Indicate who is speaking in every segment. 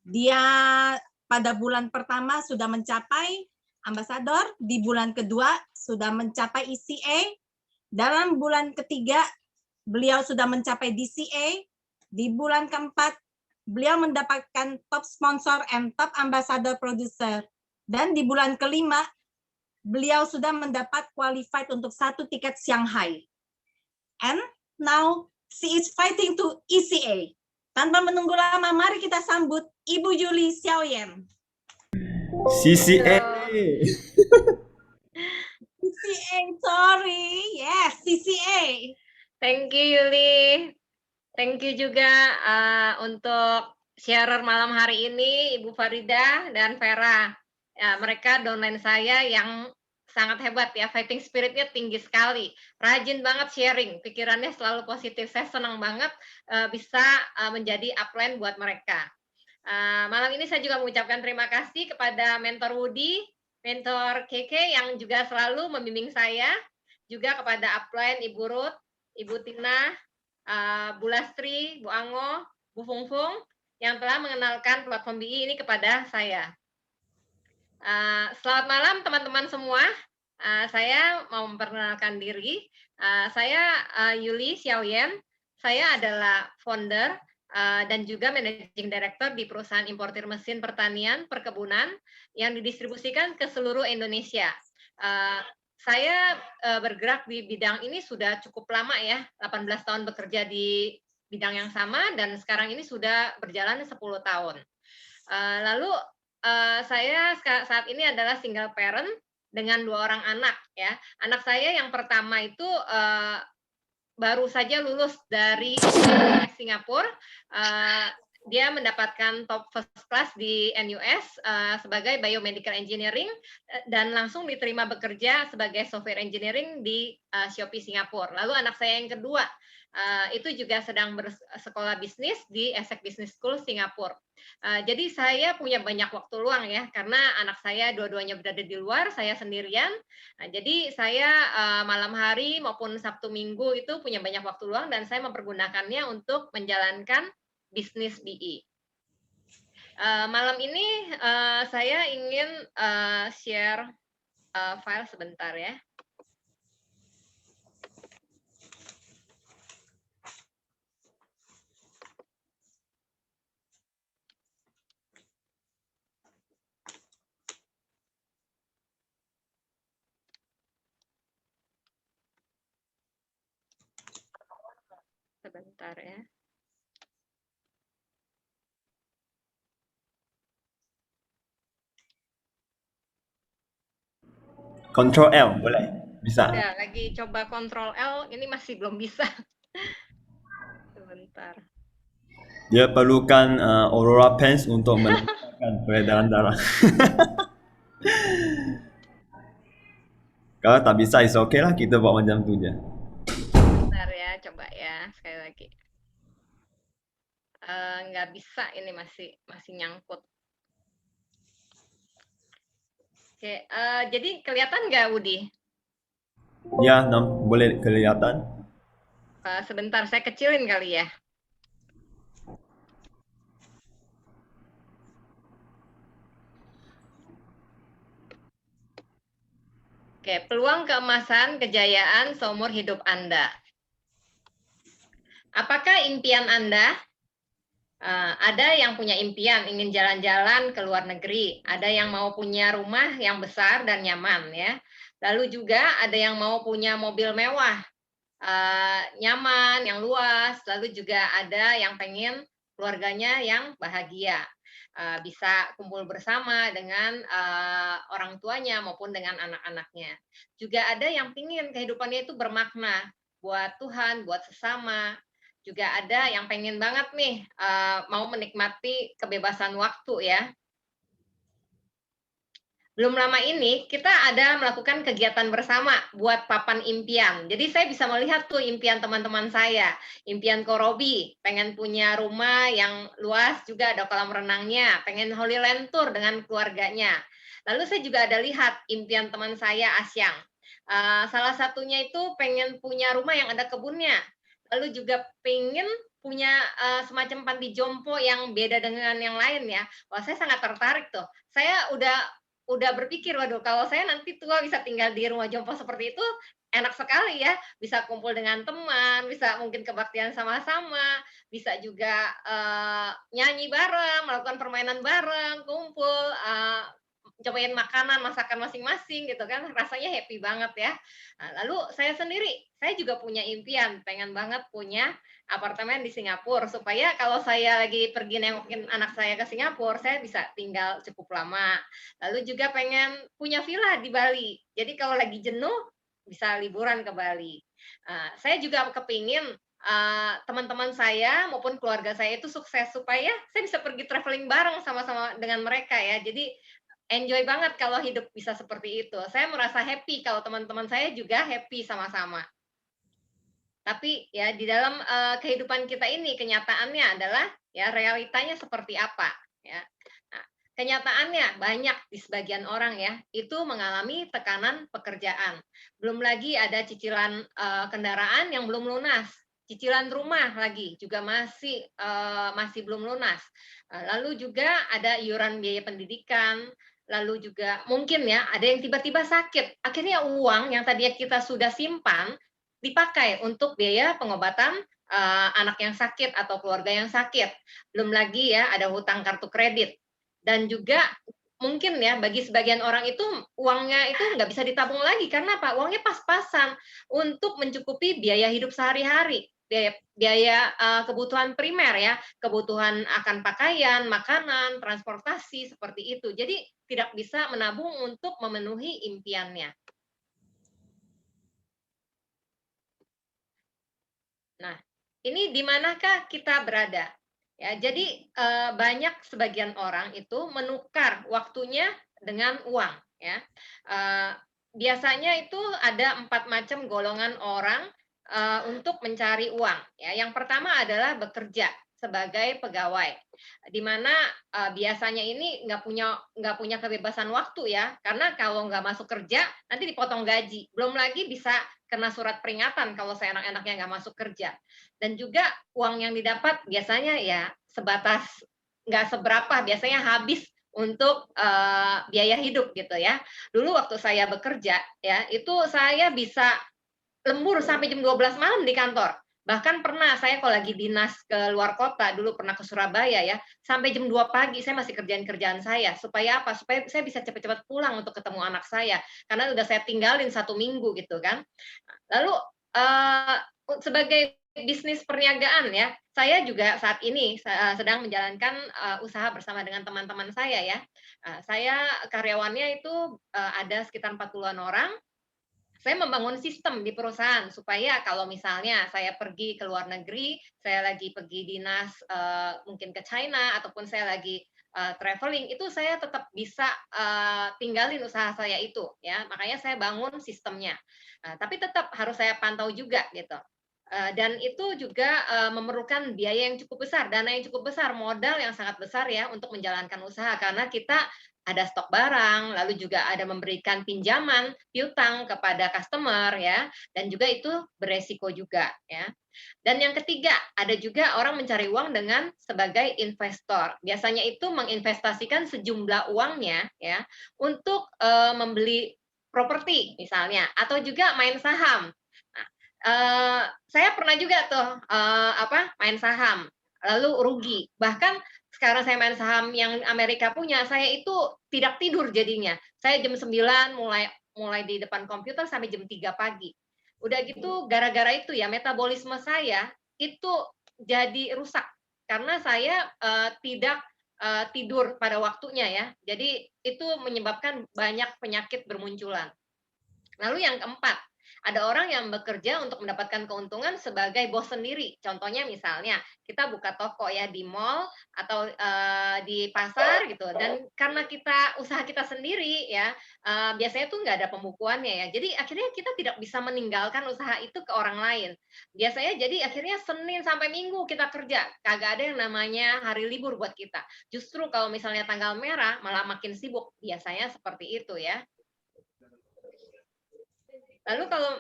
Speaker 1: Dia pada bulan pertama sudah mencapai ambasador, di bulan kedua sudah mencapai ECA, dalam bulan ketiga beliau sudah mencapai DCA, di bulan keempat beliau mendapatkan top sponsor and top ambassador producer, dan di bulan kelima beliau sudah mendapat qualified untuk 1 tiket Shanghai. And now she is fighting to ECA. Tanpa menunggu lama, mari kita sambut Ibu Julie Xiaoyan.
Speaker 2: CCA.
Speaker 1: CCA, sorry. Yes, CCA.
Speaker 3: Thank you, Yuli. Thank you juga untuk sharer malam hari ini, Ibu Farida dan Vera. Ya, mereka downline saya yang sangat hebat ya, fighting spiritnya tinggi sekali, rajin banget sharing, pikirannya selalu positif. Saya senang banget bisa menjadi upline buat mereka. Malam ini saya juga mengucapkan terima kasih kepada mentor Woody, mentor Keke yang juga selalu membimbing saya, juga kepada upline Ibu Ruth, Ibu Tina, Bu Lastri, Bu Ango, Bu Fungfung, yang telah mengenalkan platform BI ini kepada saya. Selamat malam teman-teman semua. Saya mau memperkenalkan diri. Saya Yuli Xiaoyan. Saya adalah founder dan juga managing director di perusahaan importir mesin pertanian perkebunan yang didistribusikan ke seluruh Indonesia. Saya bergerak di bidang ini sudah cukup lama ya, 18 tahun bekerja di bidang yang sama dan sekarang ini sudah berjalan 10 tahun. Lalu saya saat ini adalah single parent dengan 2 orang anak ya. Anak saya yang pertama itu baru saja lulus dari Singapura. Dia mendapatkan top first class di NUS sebagai biomedical engineering dan langsung diterima bekerja sebagai software engineering di Shopee Singapura. Lalu anak saya yang kedua itu juga sedang bersekolah bisnis di ESSEC Business School Singapura. Jadi saya punya banyak waktu luang ya, karena anak saya dua-duanya berada di luar, saya sendirian. Jadi saya malam hari maupun Sabtu Minggu itu punya banyak waktu luang dan saya mempergunakannya untuk menjalankan bisnis BI. Malam ini saya ingin share file sebentar ya. Sebentar ya.
Speaker 2: Control L boleh? Bisa.
Speaker 3: Ya, lagi coba Control L, ini masih belum bisa. Sebentar.
Speaker 2: Dia perlukan Aurora Pens untuk melancarkan peredaran darah. Kalau tak bisa, is okay lah, kita buat macam tu je.
Speaker 3: Bentar ya, coba ya, sekali lagi. Nggak bisa, ini masih nyangkut. Oke, jadi kelihatan nggak, Woody?
Speaker 2: Ya, boleh kelihatan.
Speaker 3: Sebentar, saya kecilin kali ya. Oke, peluang keemasan kejayaan seumur hidup Anda. Apakah impian Anda? Ada yang punya impian ingin jalan-jalan ke luar negeri, ada yang mau punya rumah yang besar dan nyaman ya. Lalu juga ada yang mau punya mobil mewah, nyaman, yang luas. Lalu juga ada yang pengen keluarganya yang bahagia, bisa kumpul bersama dengan orang tuanya maupun dengan anak-anaknya. Juga ada yang pengen kehidupannya itu bermakna buat Tuhan, buat sesama. Juga ada yang pengen banget nih mau menikmati kebebasan waktu ya. Belum lama ini kita ada melakukan kegiatan bersama buat papan impian. Jadi saya bisa melihat tuh impian teman-teman saya. Impian Korobi, pengen punya rumah yang luas juga ada kolam renangnya, pengen Holy Land Tour dengan keluarganya. Lalu saya juga ada lihat impian teman saya Asyang. Salah satunya itu pengen punya rumah yang ada kebunnya. Lalu juga pengen punya semacam panti jompo yang beda dengan yang lain ya. Wah, saya sangat tertarik tuh. Saya udah berpikir, waduh, kalau saya nanti tua bisa tinggal di rumah jompo seperti itu, enak sekali ya. Bisa kumpul dengan teman, bisa mungkin kebaktian sama-sama, bisa juga nyanyi bareng, melakukan permainan bareng, kumpul, cobain makanan masakan masing-masing gitu kan, rasanya happy banget ya. Nah, lalu saya sendiri, saya juga punya impian, pengen banget punya apartemen di Singapura supaya kalau saya lagi pergi nengokin anak saya ke Singapura, saya bisa tinggal cukup lama. Lalu juga pengen punya villa di Bali. Jadi kalau lagi jenuh bisa liburan ke Bali. Saya juga kepingin teman-teman saya maupun keluarga saya itu sukses supaya saya bisa pergi traveling bareng sama-sama dengan mereka ya. Jadi enjoy banget kalau hidup bisa seperti itu. Saya merasa happy kalau teman-teman saya juga happy sama-sama. Tapi ya di dalam kehidupan kita ini kenyataannya adalah ya realitanya seperti apa ya. Nah, kenyataannya banyak di sebagian orang ya itu mengalami tekanan pekerjaan. Belum lagi ada cicilan kendaraan yang belum lunas. Cicilan rumah lagi juga masih belum lunas. Lalu juga ada iuran biaya pendidikan, lalu juga mungkin ya ada yang tiba-tiba sakit. Akhirnya uang yang tadinya kita sudah simpan dipakai untuk biaya pengobatan anak yang sakit atau keluarga yang sakit. Belum lagi ya ada hutang kartu kredit. Dan juga mungkin ya bagi sebagian orang itu uangnya itu nggak bisa ditabung lagi karena apa? Uangnya pas-pasan untuk mencukupi biaya hidup sehari-hari. Biaya kebutuhan primer ya, kebutuhan akan pakaian, makanan, transportasi seperti itu. Jadi tidak bisa menabung untuk memenuhi impiannya. Nah, ini di manakah kita berada? Ya, jadi banyak sebagian orang itu menukar waktunya dengan uang. Ya, biasanya itu ada 4 macam golongan orang untuk mencari uang. Ya, yang pertama adalah bekerja sebagai pegawai, di mana biasanya ini nggak punya kebebasan waktu ya, karena kalau nggak masuk kerja nanti dipotong gaji. Belum lagi bisa kena surat peringatan kalau seenak-enaknya nggak masuk kerja. Dan juga uang yang didapat biasanya ya sebatas nggak seberapa, biasanya habis untuk biaya hidup gitu ya. Dulu waktu saya bekerja ya, itu saya bisa lembur sampai jam 12 malam di kantor. Bahkan pernah saya kalau lagi dinas ke luar kota, dulu pernah ke Surabaya ya, sampai jam 2 pagi saya masih kerjain kerjaan saya. Supaya apa? Supaya saya bisa cepat-cepat pulang untuk ketemu anak saya. Karena udah saya tinggalin 1 minggu gitu kan. Lalu sebagai bisnis perniagaan ya, saya juga saat ini sedang menjalankan usaha bersama dengan teman-teman saya ya. Saya karyawannya itu ada sekitar 40-an orang. Saya membangun sistem di perusahaan supaya kalau misalnya saya pergi ke luar negeri, saya lagi pergi dinas mungkin ke China ataupun saya lagi traveling, itu saya tetap bisa tinggalin usaha saya itu ya. Makanya saya bangun sistemnya. Tapi tetap harus saya pantau juga gitu. Dan itu juga memerlukan biaya yang cukup besar, dana yang cukup besar, modal yang sangat besar ya untuk menjalankan usaha karena kita ada stok barang, lalu juga ada memberikan pinjaman, piutang kepada customer ya, dan juga itu beresiko juga ya. Dan yang ketiga, ada juga orang mencari uang dengan sebagai investor. Biasanya itu menginvestasikan sejumlah uangnya ya untuk membeli properti misalnya atau juga main saham. Nah, saya pernah juga tuh main saham lalu rugi. Bahkan sekarang saya main saham yang Amerika punya, saya itu tidak tidur jadinya. Saya jam 9 mulai di depan komputer sampai jam 3 pagi. Udah gitu gara-gara itu ya metabolisme saya itu jadi rusak karena saya tidak tidur pada waktunya ya. Jadi itu menyebabkan banyak penyakit bermunculan. Lalu yang keempat, ada orang yang bekerja untuk mendapatkan keuntungan sebagai bos sendiri. Contohnya misalnya kita buka toko ya di mall atau di pasar gitu. Dan karena usaha kita sendiri ya, biasanya tuh nggak ada pembukuannya ya. Jadi akhirnya kita tidak bisa meninggalkan usaha itu ke orang lain. Biasanya jadi akhirnya Senin sampai Minggu kita kerja. Kagak ada yang namanya hari libur buat kita. Justru kalau misalnya tanggal merah malah makin sibuk. Biasanya seperti itu ya. Lalu kalau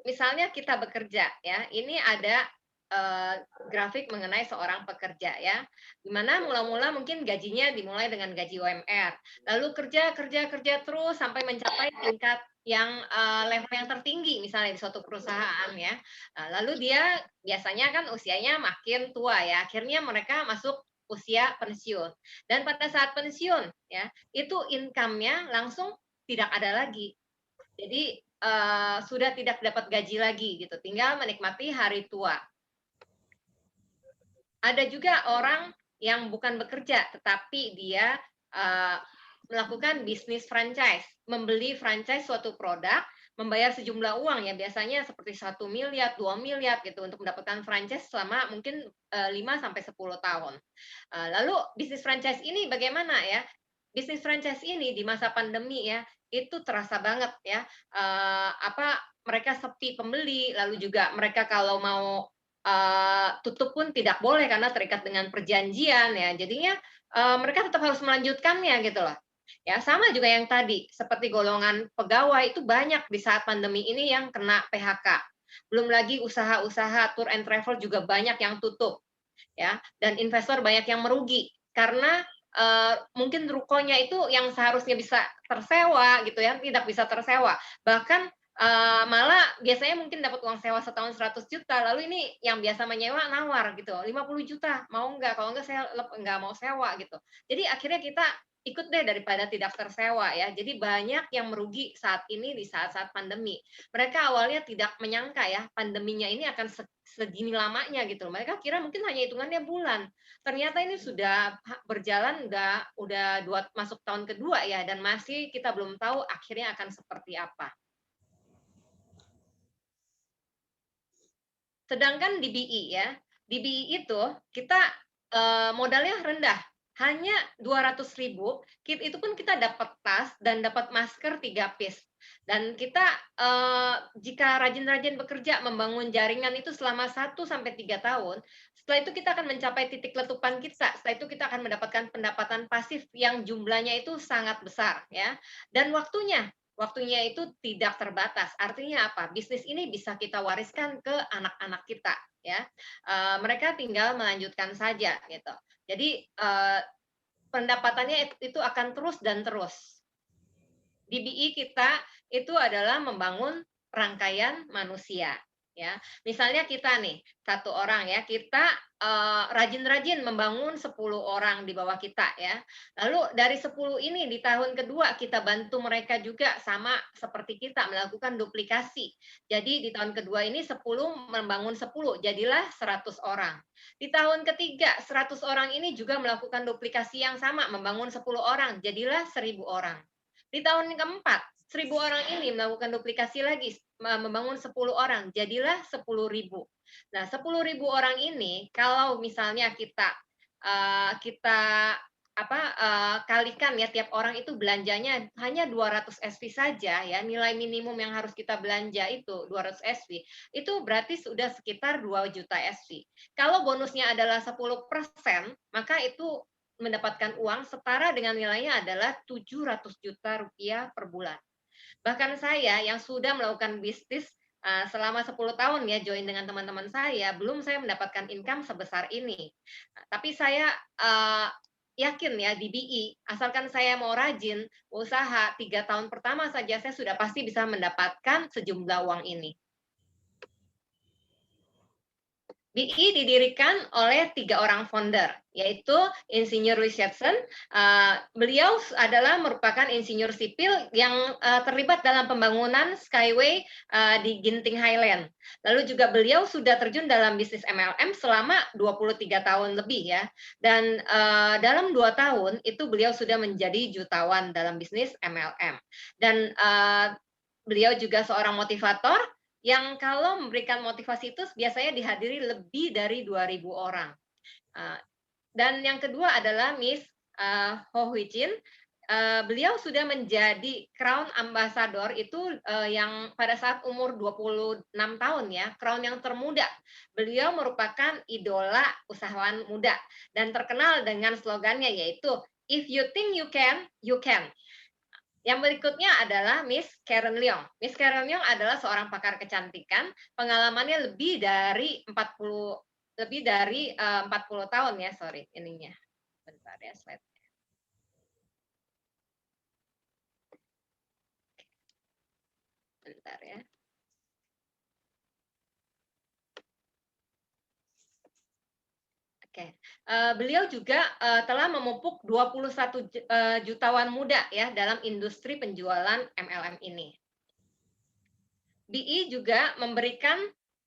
Speaker 3: misalnya kita bekerja ya, ini ada grafik mengenai seorang pekerja ya. Dimana mula-mula mungkin gajinya dimulai dengan gaji UMR, lalu kerja terus sampai mencapai tingkat yang level yang tertinggi misalnya di suatu perusahaan ya. Lalu dia biasanya kan usianya makin tua ya, akhirnya mereka masuk usia pensiun. Dan pada saat pensiun ya, itu income-nya langsung tidak ada lagi. Jadi sudah tidak dapat gaji lagi gitu, tinggal menikmati hari tua. Ada juga orang yang bukan bekerja, tetapi dia melakukan bisnis franchise, membeli franchise suatu produk, membayar sejumlah uang ya, biasanya seperti 1 miliar, 2 miliar gitu untuk mendapatkan franchise selama mungkin 5-10 tahun. Lalu bisnis franchise ini bagaimana ya? Bisnis franchise ini di masa pandemi ya, itu terasa banget ya, mereka sepi pembeli, lalu juga mereka kalau mau tutup pun tidak boleh karena terikat dengan perjanjian ya. Jadinya mereka tetap harus melanjutkannya gitu loh. Ya, sama juga yang tadi, seperti golongan pegawai itu banyak di saat pandemi ini yang kena PHK. Belum lagi usaha-usaha tour and travel juga banyak yang tutup. Ya, dan investor banyak yang merugi karena mungkin rukonya itu yang seharusnya bisa tersewa gitu ya, tidak bisa tersewa. Bahkan malah biasanya mungkin dapat uang sewa setahun 100 juta, lalu ini yang biasa menyewa nawar gitu, 50 juta, mau nggak? Kalau nggak saya nggak mau sewa gitu. Jadi akhirnya kita ikut deh daripada tidak tersewa ya. Jadi banyak yang merugi saat ini di saat-saat pandemi. Mereka awalnya tidak menyangka ya pandeminya ini akan segini lamanya gitu. Mereka kira mungkin hanya hitungannya bulan. Ternyata ini sudah berjalan udah masuk tahun kedua ya, dan masih kita belum tahu akhirnya akan seperti apa. Sedangkan di BI ya, di BI itu kita modalnya rendah, hanya 200.000, itu pun kita dapat tas dan dapat masker 3 piece. Dan kita jika rajin-rajin bekerja membangun jaringan itu selama 1-3 tahun, setelah itu kita akan mencapai titik letupan kita. Setelah itu kita akan mendapatkan pendapatan pasif yang jumlahnya itu sangat besar ya. Dan waktunya itu tidak terbatas. Artinya apa? Bisnis ini bisa kita wariskan ke anak-anak kita ya. Mereka tinggal melanjutkan saja gitu. Jadi pendapatannya itu akan terus dan terus. Di BI kita itu adalah membangun rangkaian manusia ya. Misalnya kita nih, satu orang ya, kita rajin-rajin membangun 10 orang di bawah kita ya. Lalu dari 10 ini di tahun kedua kita bantu mereka juga sama seperti kita melakukan duplikasi. Jadi di tahun kedua ini 10 membangun 10, jadilah 100 orang. Di tahun ketiga 100 orang ini juga melakukan duplikasi yang sama, membangun 10 orang, jadilah 1000 orang. Di tahun keempat 1000 orang ini melakukan duplikasi lagi, membangun 10 orang, jadilah 10.000. Nah, 10.000 orang ini kalau misalnya kita kalikan ya, tiap orang itu belanjanya hanya 200 SV saja ya, nilai minimum yang harus kita belanja itu 200 SV, itu berarti sudah sekitar 2 juta SV. Kalau bonusnya adalah 10%, maka itu mendapatkan uang setara dengan nilainya adalah 700 juta rupiah per bulan. Bahkan saya yang sudah melakukan bisnis selama 10 tahun ya, join dengan teman-teman saya, belum saya mendapatkan income sebesar ini. Tapi saya yakin ya di BI, asalkan saya mau rajin, usaha 3 tahun pertama saja saya sudah pasti bisa mendapatkan sejumlah uang ini. BI didirikan oleh 3 orang founder, yaitu Insinyur Richardson. Beliau adalah merupakan insinyur sipil yang terlibat dalam pembangunan Skyway di Genting Highland. Lalu juga beliau sudah terjun dalam bisnis MLM selama 23 tahun lebih ya. Dan dalam 2 tahun itu beliau sudah menjadi jutawan dalam bisnis MLM. Dan beliau juga seorang motivator yang kalau memberikan motivasi itu biasanya dihadiri lebih dari 2.000 orang. Dan yang kedua adalah Miss Ho Hui Chin. Beliau sudah menjadi Crown Ambassador itu yang pada saat umur 26 tahun ya, Crown yang termuda. Beliau merupakan idola usahawan muda dan terkenal dengan slogannya yaitu If you think you can, you can. Yang berikutnya adalah Miss Karen Leong. Miss Karen Leong adalah seorang pakar kecantikan, pengalamannya lebih dari 40 tahun ya, sorry ininya. Bentar ya slide. Bentar ya. Oke, beliau juga telah memupuk 21 jutawan muda ya dalam industri penjualan MLM ini. BI juga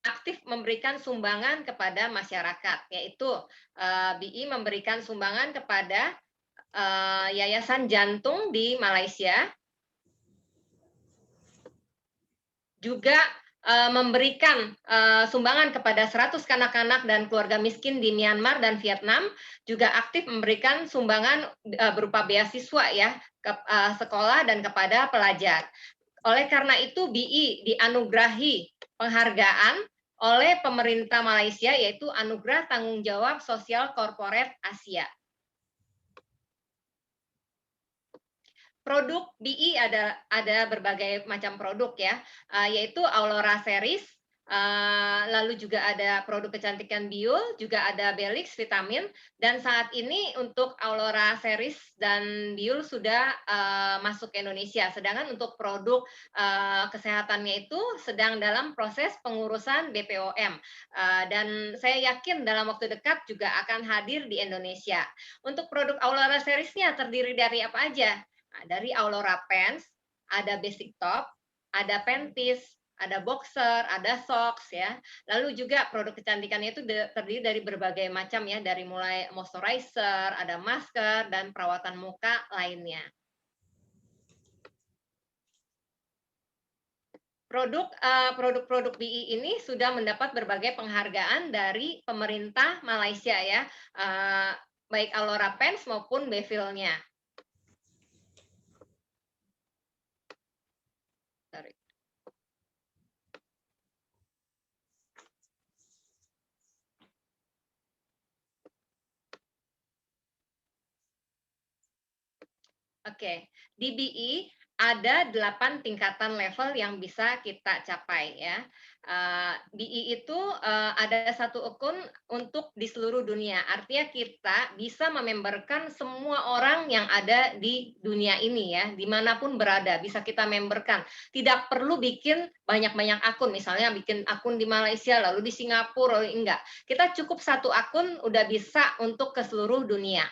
Speaker 3: aktif memberikan sumbangan kepada masyarakat, yaitu BI memberikan sumbangan kepada Yayasan Jantung di Malaysia, juga memberikan sumbangan kepada 100 kanak-kanak dan keluarga miskin di Myanmar dan Vietnam, juga aktif memberikan sumbangan berupa beasiswa ya ke sekolah dan kepada pelajar. Oleh karena itu BI dianugerahi penghargaan oleh pemerintah Malaysia, yaitu Anugerah Tanggung Jawab Sosial Korporat Asia. Produk BI ada berbagai macam produk ya, yaitu Aurora Series, lalu juga ada produk kecantikan Biul, juga ada Belix vitamin, dan saat ini untuk Aurora Series dan Biul sudah masuk ke Indonesia, sedangkan untuk produk kesehatannya itu sedang dalam proses pengurusan BPOM, dan saya yakin dalam waktu dekat juga akan hadir di Indonesia. Untuk produk Aurora Series-nya terdiri dari apa aja? Nah, dari Aurora Pants, ada basic top, ada panties, ada boxer, ada socks ya. Lalu juga produk kecantikannya itu terdiri dari berbagai macam ya, dari mulai moisturizer, ada masker dan perawatan muka lainnya. Produk-produk BI ini sudah mendapat berbagai penghargaan dari pemerintah Malaysia ya, baik Aurora Pants maupun Beville-nya. Oke, di BI ada 8 tingkatan level yang bisa kita capai ya. BI itu ada satu akun untuk di seluruh dunia. Artinya kita bisa mememberkan semua orang yang ada di dunia ini ya, dimanapun berada bisa kita memberkan. Tidak perlu bikin banyak-banyak akun, misalnya bikin akun di Malaysia, lalu di Singapura, lalu enggak. Kita cukup satu akun udah bisa untuk ke seluruh dunia.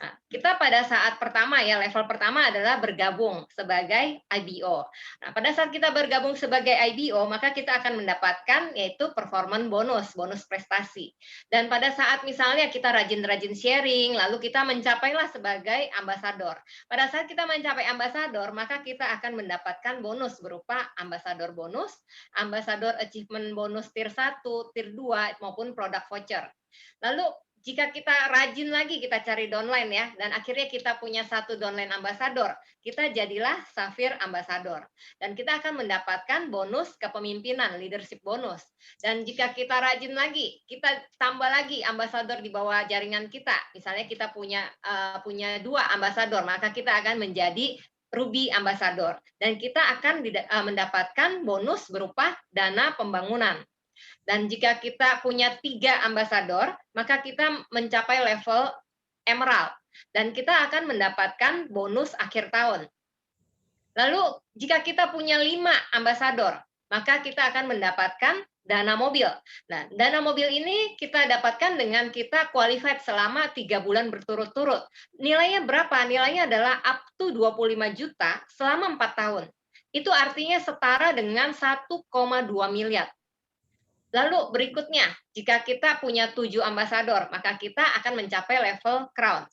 Speaker 3: Nah, kita pada saat pertama ya, level pertama adalah bergabung sebagai IBO. Nah, pada saat kita bergabung sebagai IBO, maka kita akan mendapatkan yaitu performance bonus, bonus prestasi. Dan pada saat misalnya kita rajin-rajin sharing, lalu kita mencapailah sebagai ambasador. Pada saat kita mencapai ambasador, maka kita akan mendapatkan bonus berupa ambasador bonus, ambasador achievement bonus tier 1, tier 2, maupun product voucher. Lalu jika kita rajin lagi, kita cari downline ya, dan akhirnya kita punya satu downline ambassador, kita jadilah Safir Ambassador. Dan kita akan mendapatkan bonus kepemimpinan, leadership bonus. Dan jika kita rajin lagi, kita tambah lagi ambassador di bawah jaringan kita. Misalnya kita punya 2 ambassador, maka kita akan menjadi Ruby Ambassador. Dan kita akan mendapatkan bonus berupa dana pembangunan. Dan jika kita punya 3 ambasador, maka kita mencapai level emerald. Dan kita akan mendapatkan bonus akhir tahun. Lalu, jika kita punya 5 ambasador, maka kita akan mendapatkan dana mobil. Nah, dana mobil ini kita dapatkan dengan kita qualified selama 3 bulan berturut-turut. Nilainya berapa? Nilainya adalah up to 25 juta selama 4 tahun. Itu artinya setara dengan 1,2 miliar. Lalu berikutnya, jika kita punya 7 ambasador, maka kita akan mencapai level crown.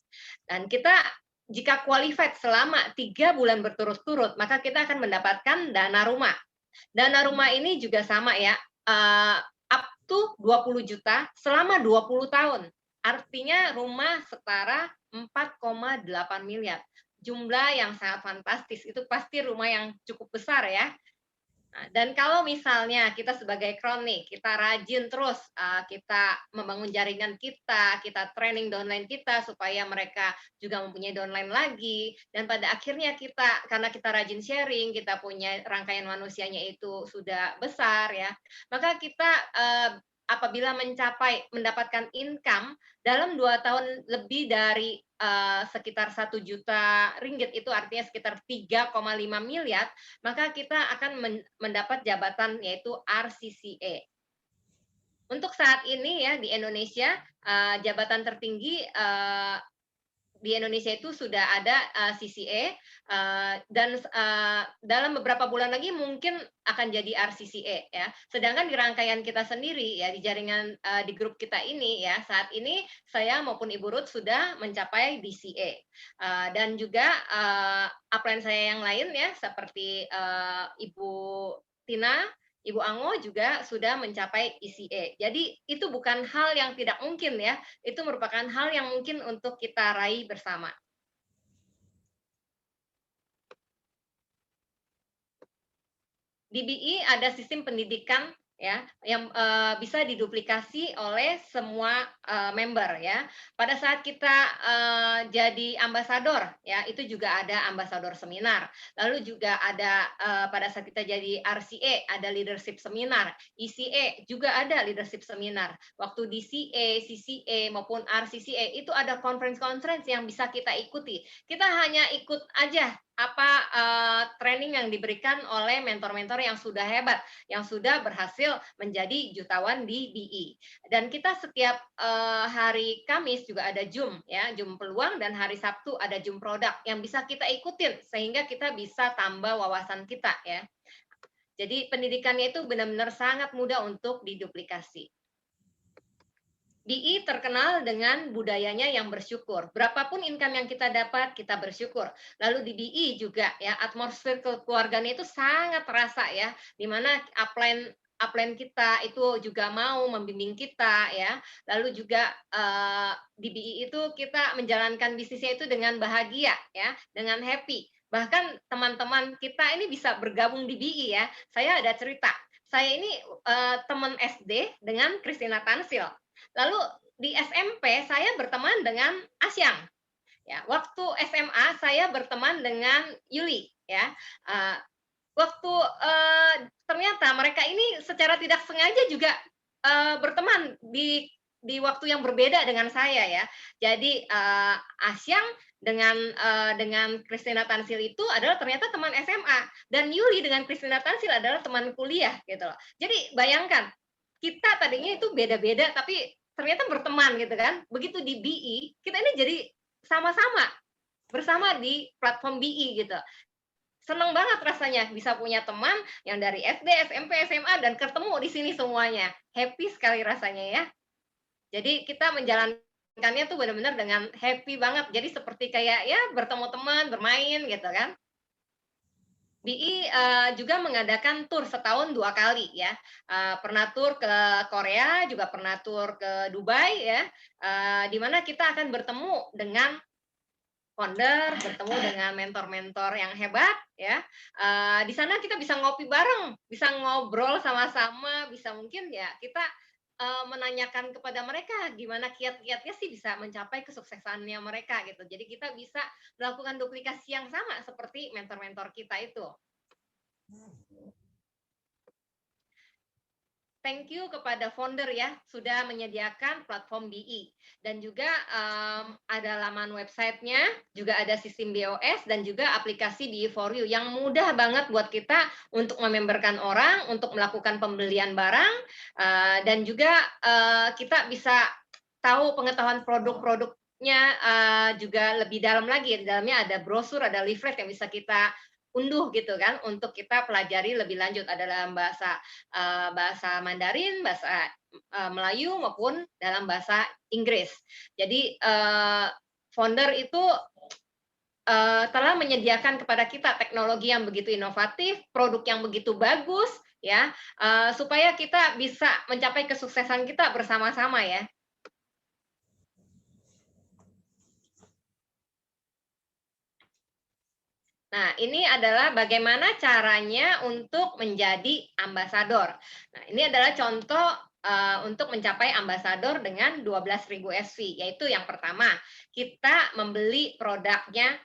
Speaker 3: Dan kita jika qualified selama 3 bulan berturut-turut, maka kita akan mendapatkan dana rumah. Dana rumah ini juga sama ya, up to 20 juta selama 20 tahun. Artinya rumah setara 4,8 miliar. Jumlah yang sangat fantastis, itu pasti rumah yang cukup besar ya. Dan kalau misalnya kita sebagai Crown nih, kita rajin terus, kita membangun jaringan kita training downline kita supaya mereka juga mempunyai downline lagi, dan pada akhirnya kita, karena kita rajin sharing, kita punya rangkaian manusianya itu sudah besar ya, maka kita apabila mendapatkan income dalam 2 tahun lebih dari sekitar 1 juta ringgit, itu artinya sekitar 3,5 miliar, maka kita akan mendapat jabatan yaitu RCCA. Untuk saat ini ya di Indonesia, jabatan tertinggi di Indonesia itu sudah ada CCA, dan dalam beberapa bulan lagi mungkin akan jadi RCCA ya. Sedangkan di rangkaian kita sendiri ya, di jaringan di grup kita ini ya, saat ini saya maupun Ibu Ruth sudah mencapai DCA, dan juga upline saya yang lain ya, seperti Ibu Tina, Ibu Ango juga sudah mencapai ECA. Jadi itu bukan hal yang tidak mungkin ya, itu merupakan hal yang mungkin untuk kita raih bersama. Di BI ada sistem pendidikan ya yang bisa diduplikasi oleh semua member ya. Pada saat kita jadi ambasador ya, itu juga ada ambasador seminar. Lalu juga ada pada saat kita jadi RCA ada leadership seminar, ECA juga ada leadership seminar. Waktu DCA, CCA maupun RCCA itu ada conference yang bisa kita ikuti. Kita hanya ikut aja apa training yang diberikan oleh mentor-mentor yang sudah hebat, yang sudah berhasil menjadi jutawan di BI. Dan kita setiap hari Kamis juga ada Zoom ya, Zoom peluang, dan hari Sabtu ada Zoom produk yang bisa kita ikutin sehingga kita bisa tambah wawasan kita ya. Jadi pendidikannya itu benar-benar sangat mudah untuk diduplikasi. BI terkenal dengan budayanya yang bersyukur. Berapapun income yang kita dapat, kita bersyukur. Lalu di BI juga ya, atmosfer kekeluargaan itu sangat terasa ya, di mana upline kita itu juga mau membimbing kita ya. Lalu juga di BI itu kita menjalankan bisnisnya itu dengan bahagia ya, dengan happy. Bahkan teman-teman kita ini bisa bergabung di BI ya. Saya ada cerita. Saya ini teman SD dengan Christina Tansil. Lalu di SMP saya berteman dengan Asyang. Ya, waktu SMA saya berteman dengan Yuli. Ya, waktu ternyata mereka ini secara tidak sengaja juga berteman di waktu yang berbeda dengan saya ya. Jadi Asyang dengan Christina Tansil itu adalah ternyata teman SMA, dan Yuli dengan Christina Tansil adalah teman kuliah gitu loh. Jadi bayangkan, kita tadinya itu beda-beda tapi ternyata berteman gitu kan. Begitu di BI, kita ini jadi sama-sama bersama di platform BI gitu. Senang banget rasanya bisa punya teman yang dari SD, SMP, SMA dan ketemu di sini semuanya. Happy sekali rasanya ya. Jadi kita menjalankannya tuh benar-benar dengan happy banget. Jadi seperti kayak ya bertemu teman, bermain gitu kan. BI juga mengadakan tur setahun 2 kali ya. Pernah tur ke Korea, juga pernah tur ke Dubai ya. Di mana kita akan bertemu dengan founder, bertemu dengan mentor-mentor yang hebat ya. Di sana kita bisa ngopi bareng, bisa ngobrol sama-sama, bisa mungkin ya kita menanyakan kepada mereka gimana kiat-kiatnya sih bisa mencapai kesuksesannya mereka gitu. Jadi kita bisa melakukan duplikasi yang sama seperti mentor-mentor kita itu. Thank you kepada founder ya, sudah menyediakan platform BI. Dan juga ada laman websitenya, juga ada sistem BOS, dan juga aplikasi BI for You yang mudah banget buat kita untuk mememberkan orang, untuk melakukan pembelian barang, dan juga kita bisa tahu pengetahuan produk-produknya juga lebih dalam lagi. Di dalamnya ada brosur, ada leaflet yang bisa kita unduh gitu kan, untuk kita pelajari lebih lanjut, ada dalam bahasa Mandarin, bahasa Melayu maupun dalam bahasa Inggris. Jadi founder itu telah menyediakan kepada kita teknologi yang begitu inovatif, produk yang begitu bagus ya, supaya kita bisa mencapai kesuksesan kita bersama-sama ya. Nah, ini adalah bagaimana caranya untuk menjadi ambasador. Nah, ini adalah contoh untuk mencapai ambasador dengan 12.000 SV, yaitu yang pertama, kita membeli produknya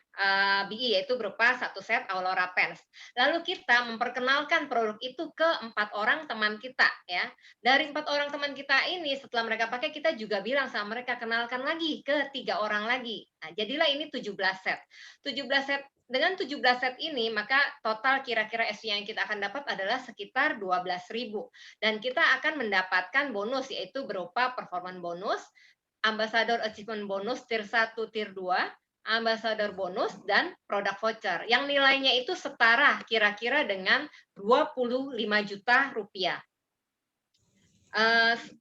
Speaker 3: BI, yaitu berupa satu set Aurora Pens. Lalu kita memperkenalkan produk itu ke 4 orang teman kita, ya. Dari 4 orang teman kita ini, setelah mereka pakai, kita juga bilang sama mereka, kenalkan lagi ke 3 orang lagi. Nah, jadilah ini 17 set. 17 set. Dengan 17 set ini, maka total kira-kira SV yang kita akan dapat adalah sekitar 12.000. Dan kita akan mendapatkan bonus, yaitu berupa performance bonus, ambassador achievement bonus tier 1, tier 2, ambassador bonus, dan produk voucher. Yang nilainya itu setara kira-kira dengan 25 juta rupiah.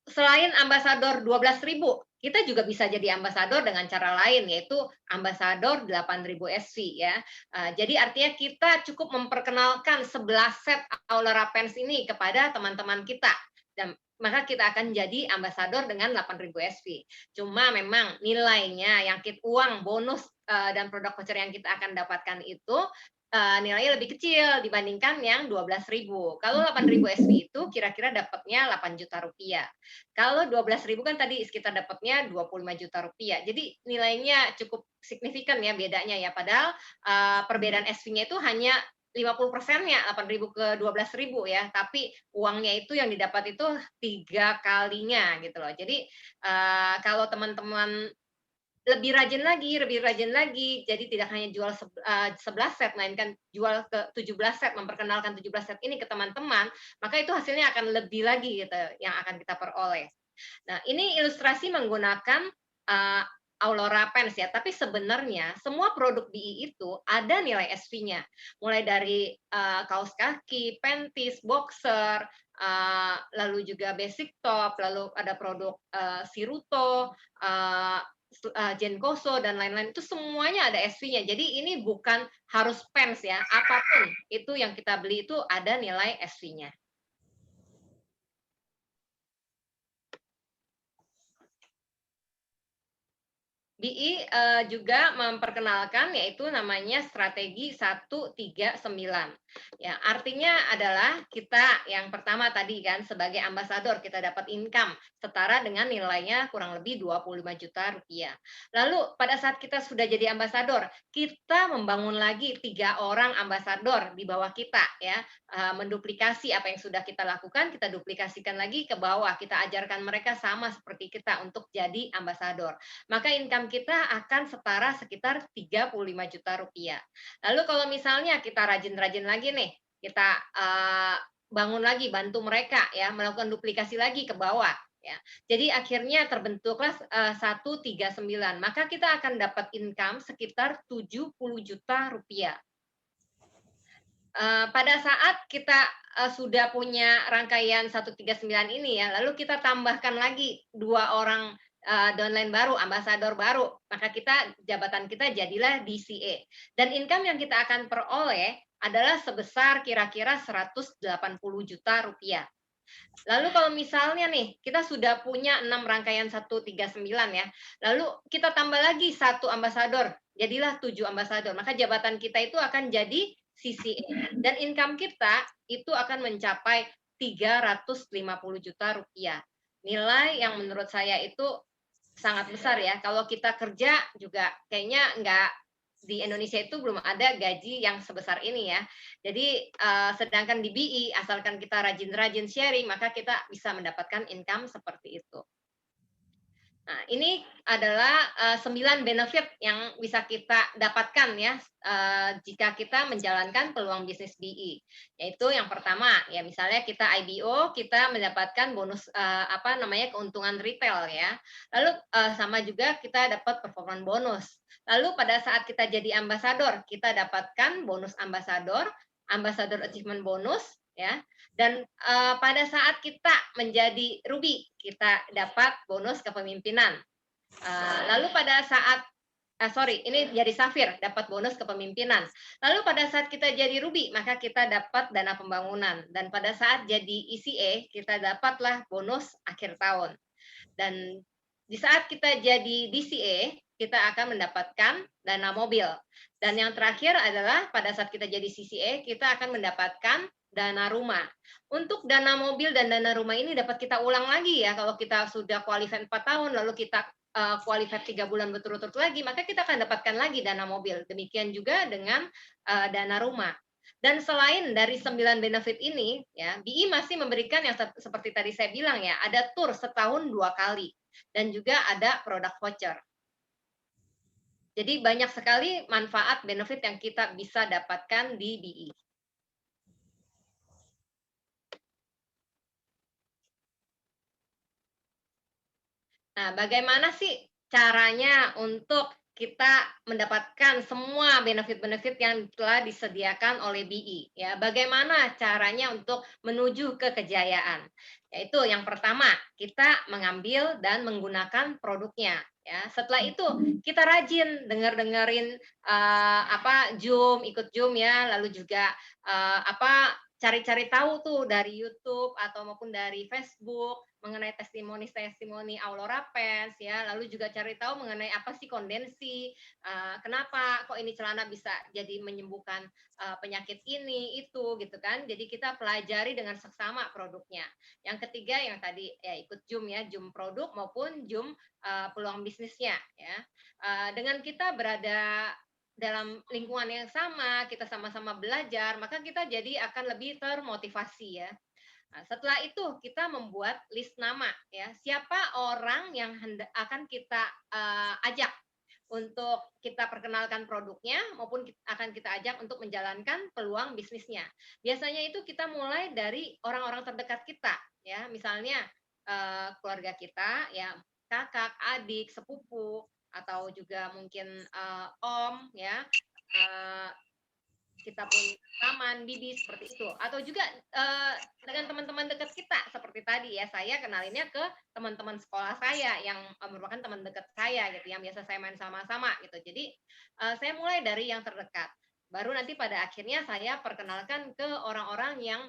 Speaker 3: Selain ambasador 12.000, kita juga bisa jadi ambasador dengan cara lain, yaitu ambasador 8.000 SV, ya. Jadi artinya kita cukup memperkenalkan 11 set Aurora Pens ini kepada teman-teman kita, dan maka kita akan jadi ambasador dengan 8.000 SV. Cuma memang nilainya, yang uang, bonus, dan produk voucher yang kita akan dapatkan itu nilainya lebih kecil dibandingkan yang 12.000. Kalau 8.000 SV itu kira-kira dapatnya 8 juta rupiah. Kalau 12.000 kan tadi sekitar dapatnya 25 juta rupiah. Jadi nilainya cukup signifikan ya bedanya ya. Padahal perbedaan SV-nya itu hanya 50%-nya, 8.000 ke 12.000 ya, tapi uangnya itu yang didapat itu 3 kalinya gitu loh. Jadi kalau teman-teman lebih rajin lagi, jadi tidak hanya jual 11 set, melainkan jual ke 17 set, memperkenalkan 17 set ini ke teman-teman, maka itu hasilnya akan lebih lagi gitu yang akan kita peroleh. Nah, ini ilustrasi menggunakan Aurora Pens ya, tapi sebenarnya semua produk BI itu ada nilai SV-nya, mulai dari kaos kaki, panties, boxer, lalu juga basic top, lalu ada produk Siruto, Genkoso, dan lain-lain, itu semuanya ada SV-nya. Jadi ini bukan harus pens ya, apapun itu yang kita beli itu ada nilai SV-nya. BI juga memperkenalkan yaitu namanya strategi 139. Ya, artinya adalah kita yang pertama tadi kan sebagai ambasador kita dapat income setara dengan nilainya kurang lebih 25 juta rupiah. Lalu pada saat kita sudah jadi ambasador, kita membangun lagi 3 orang ambasador di bawah kita ya, menduplikasi apa yang sudah kita lakukan, kita duplikasikan lagi ke bawah, kita ajarkan mereka sama seperti kita untuk jadi ambasador. Maka income kita akan setara sekitar 35 juta rupiah. Lalu kalau misalnya kita rajin-rajin lagi nih, kita bangun lagi, bantu mereka ya, melakukan duplikasi lagi ke bawah. Ya. Jadi akhirnya terbentuklah 139, maka kita akan dapat income sekitar 70 juta rupiah. Pada saat kita sudah punya rangkaian 139 ini ya, lalu kita tambahkan lagi 2 orang downline baru, ambasador baru, maka jabatan kita jadilah DCA. Dan income yang kita akan peroleh adalah sebesar kira-kira 180 juta rupiah. Lalu kalau misalnya nih, kita sudah punya 6 rangkaian 139 ya, lalu kita tambah lagi 1 ambasador, jadilah 7 ambasador, maka jabatan kita itu akan jadi CCA. Dan income kita itu akan mencapai 350 juta rupiah. Nilai yang menurut saya itu sangat besar ya. Kalau kita kerja juga kayaknya di Indonesia itu belum ada gaji yang sebesar ini ya. Jadi sedangkan di BI asalkan kita rajin-rajin sharing maka kita bisa mendapatkan income seperti itu. Nah, ini adalah 9 benefit yang bisa kita dapatkan ya jika kita menjalankan peluang bisnis BI. Yaitu yang pertama, ya misalnya kita IBO, kita mendapatkan bonus keuntungan retail ya. Lalu sama juga kita dapat performance bonus. Lalu pada saat kita jadi ambasador, kita dapatkan bonus ambasador, ambassador achievement bonus ya. Dan pada saat kita menjadi ruby, kita dapat bonus kepemimpinan. Lalu pada saat ini jadi safir, dapat bonus kepemimpinan. Lalu pada saat kita jadi ruby, maka kita dapat dana pembangunan. Dan pada saat jadi ECA, kita dapatlah bonus akhir tahun. Dan di saat kita jadi DCA, kita akan mendapatkan dana mobil. Dan yang terakhir adalah pada saat kita jadi CCA, kita akan mendapatkan dana rumah. Untuk dana mobil dan dana rumah ini dapat kita ulang lagi ya, kalau kita sudah qualified 4 tahun, lalu kita qualified 3 bulan berturut-turut lagi, maka kita akan dapatkan lagi dana mobil. Demikian juga dengan dana rumah. Dan selain dari 9 benefit ini, ya, BI masih memberikan yang seperti tadi saya bilang ya, ada tour setahun 2 kali, dan juga ada produk voucher. Jadi banyak sekali manfaat benefit yang kita bisa dapatkan di BI. Nah, bagaimana sih caranya untuk kita mendapatkan semua benefit-benefit yang telah disediakan oleh BI? Ya, bagaimana caranya untuk menuju ke kejayaan? Yaitu yang pertama, kita mengambil dan menggunakan produknya. Ya, setelah itu kita rajin dengerin Zoom, ikut Zoom ya, lalu juga cari-cari tahu tuh dari YouTube atau maupun dari Facebook mengenai testimoni Aurora Pens ya, lalu juga cari tahu mengenai apa sih kondensi, kenapa kok ini celana bisa jadi menyembuhkan penyakit ini itu gitu kan. Jadi kita pelajari dengan seksama produknya. Yang ketiga yang tadi ya ikut Zoom ya, Zoom produk maupun Zoom peluang bisnisnya ya. Dengan kita berada dalam lingkungan yang sama, kita sama-sama belajar, maka kita jadi akan lebih termotivasi ya. Nah, setelah itu kita membuat list nama ya, siapa orang yang akan kita ajak untuk kita perkenalkan produknya maupun akan kita ajak untuk menjalankan peluang bisnisnya. Biasanya itu kita mulai dari orang-orang terdekat kita ya, misalnya keluarga kita ya, kakak, adik, sepupu atau juga mungkin om ya. Kita punya paman, bibi seperti itu, atau juga dengan teman-teman dekat kita seperti tadi ya, saya kenalinnya ke teman-teman sekolah saya yang merupakan teman dekat saya gitu, yang biasa saya main sama-sama gitu. Jadi saya mulai dari yang terdekat, baru nanti pada akhirnya saya perkenalkan ke orang-orang yang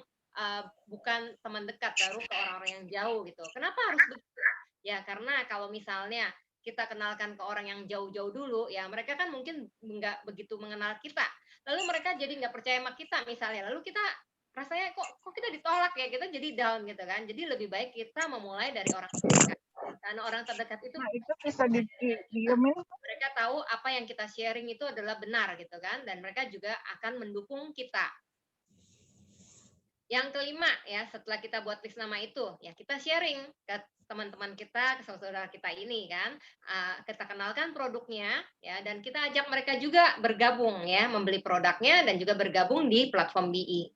Speaker 3: bukan teman dekat, baru ke orang-orang yang jauh gitu. Kenapa harus begitu? Ya karena kalau misalnya kita kenalkan ke orang yang jauh-jauh dulu, ya mereka kan mungkin nggak begitu mengenal kita. Lalu mereka jadi nggak percaya sama kita misalnya, lalu kita rasanya kok kita ditolak ya, kita jadi down gitu kan. Jadi lebih baik kita memulai dari orang terdekat, karena orang terdekat itu
Speaker 4: bisa didiemin.
Speaker 3: Mereka tahu apa yang kita sharing itu adalah benar gitu kan, dan mereka juga akan mendukung kita. Yang kelima ya, setelah kita buat list nama itu, ya kita sharing ke teman-teman kita, ke saudara kita ini kan, kita kenalkan produknya ya, dan kita ajak mereka juga bergabung ya, membeli produknya dan juga bergabung di platform BI.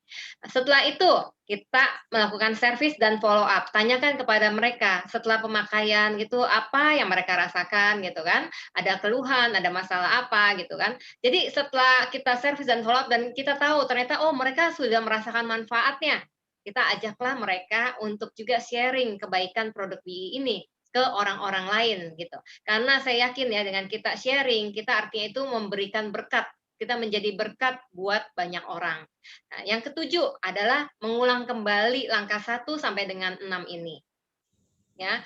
Speaker 3: Setelah itu kita melakukan service dan follow up, tanyakan kepada mereka setelah pemakaian gitu apa yang mereka rasakan gitu kan, ada keluhan, ada masalah apa gitu kan. Jadi setelah kita service dan follow up dan kita tahu ternyata oh mereka sudah merasakan manfaatnya, kita ajaklah mereka untuk juga sharing kebaikan produk BI ini ke orang-orang lain gitu. Karena saya yakin ya dengan kita sharing, kita artinya itu memberikan berkat, kita menjadi berkat buat banyak orang. Nah, yang ketujuh adalah mengulang kembali langkah 1 sampai dengan 6 ini. Ya.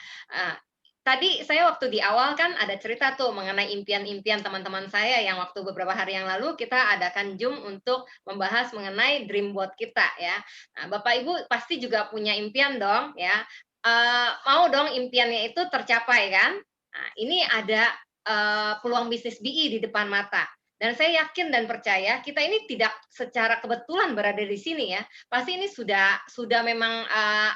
Speaker 3: Tadi saya waktu di awal kan ada cerita tuh mengenai impian-impian teman-teman saya yang waktu beberapa hari yang lalu kita adakan Zoom untuk membahas mengenai dream board kita ya. Nah, Bapak Ibu pasti juga punya impian dong ya. Mau dong impiannya itu tercapai kan? Nah, ini ada peluang bisnis BI di depan mata. Dan saya yakin dan percaya kita ini tidak secara kebetulan berada di sini ya. Pasti ini sudah memang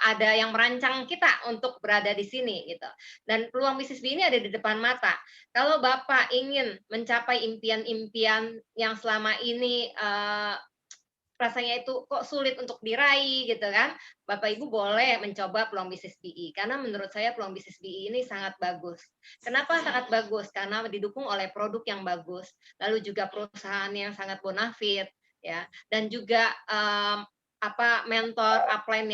Speaker 3: ada yang merancang kita untuk berada di sini gitu. Dan peluang bisnis BI ini ada di depan mata. Kalau Bapak ingin mencapai impian-impian yang selama ini rasanya itu kok sulit untuk diraih gitu kan, Bapak Ibu boleh mencoba peluang bisnis BI, karena menurut saya peluang bisnis BI ini sangat bagus. Kenapa sangat bagus? Karena didukung oleh produk yang bagus, lalu juga perusahaan yang sangat bonafit ya, dan juga mentor upline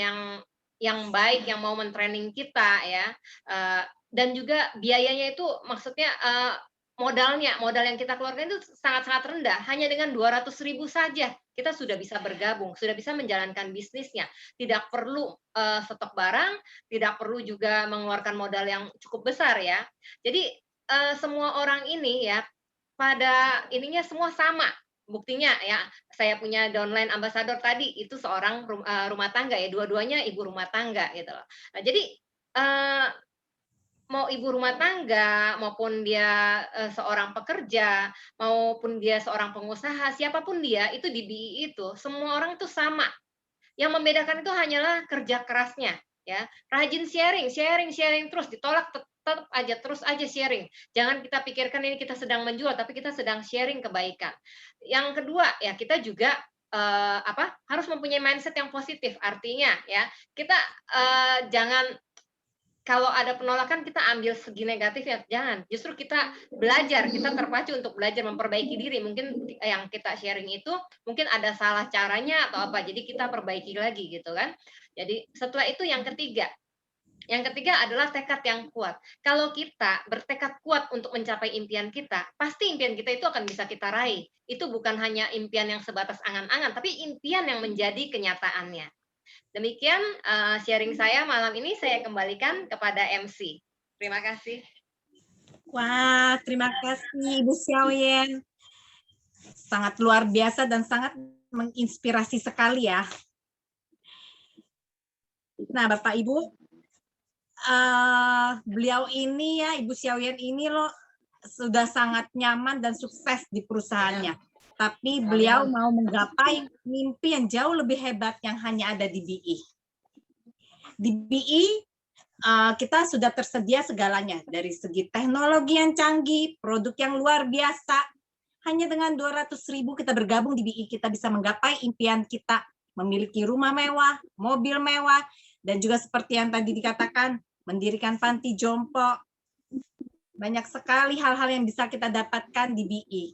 Speaker 3: yang baik yang mau mentraining kita ya, dan juga biayanya itu maksudnya modal yang kita keluarkan itu sangat-sangat rendah, hanya dengan 200.000 saja kita sudah bisa bergabung, sudah bisa menjalankan bisnisnya, tidak perlu stok barang, tidak perlu juga mengeluarkan modal yang cukup besar ya. Jadi semua orang ini ya pada ininya semua sama. Buktinya ya, saya punya downline ambassador tadi itu seorang rumah tangga ya, dua-duanya ibu rumah tangga gitu loh. Nah, jadi mau ibu rumah tangga maupun dia seorang pekerja maupun dia seorang pengusaha, siapapun dia itu di BI itu semua orang itu sama. Yang membedakan itu hanyalah kerja kerasnya, ya. Rajin sharing terus, ditolak tetap aja, terus aja sharing. Jangan kita pikirkan ini kita sedang menjual, tapi kita sedang sharing kebaikan. Yang kedua, ya kita juga harus mempunyai mindset yang positif. Artinya, ya kita jangan kalau ada penolakan kita ambil segi negatifnya, jangan. Justru kita belajar, kita terpacu untuk belajar memperbaiki diri. Mungkin yang kita sharing itu mungkin ada salah caranya atau apa, jadi kita perbaiki lagi gitu kan. Jadi setelah itu yang ketiga adalah tekad yang kuat. Kalau kita bertekad kuat untuk mencapai impian kita, pasti impian kita itu akan bisa kita raih. Itu bukan hanya impian yang sebatas angan-angan, tapi impian yang menjadi kenyataannya. Demikian sharing saya malam ini, saya kembalikan kepada MC. Terima kasih.
Speaker 1: Wah, terima kasih Ibu Xiaoyan. Sangat luar biasa dan sangat menginspirasi sekali ya. Nah, Bapak Ibu, beliau ini ya, Ibu Xiaoyan ini loh sudah sangat nyaman dan sukses di perusahaannya. Tapi beliau mau menggapai mimpi yang jauh lebih hebat yang hanya ada di BI. Di BI, kita sudah tersedia segalanya. Dari segi teknologi yang canggih, produk yang luar biasa. Hanya dengan 200.000 kita bergabung di BI, kita bisa menggapai impian kita. Memiliki rumah mewah, mobil mewah, dan juga seperti yang tadi dikatakan, mendirikan panti jompo. Banyak sekali hal-hal yang bisa kita dapatkan di BI.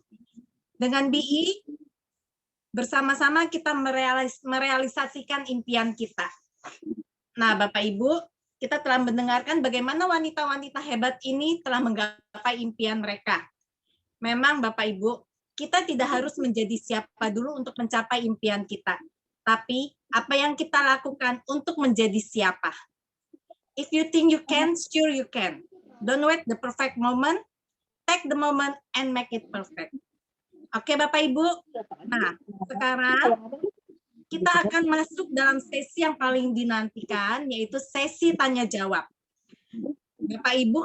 Speaker 1: Dengan BI, bersama-sama kita merealisasikan impian kita. Nah, Bapak Ibu, kita telah mendengarkan bagaimana wanita-wanita hebat ini telah menggapai impian mereka. Memang Bapak Ibu, kita tidak harus menjadi siapa dulu untuk mencapai impian kita. Tapi, apa yang kita lakukan untuk menjadi siapa? If you think you can, sure you can. Don't wait the perfect moment, take the moment and make it perfect. Oke Bapak Ibu, nah sekarang kita akan masuk dalam sesi yang paling dinantikan, yaitu sesi tanya jawab. Bapak Ibu,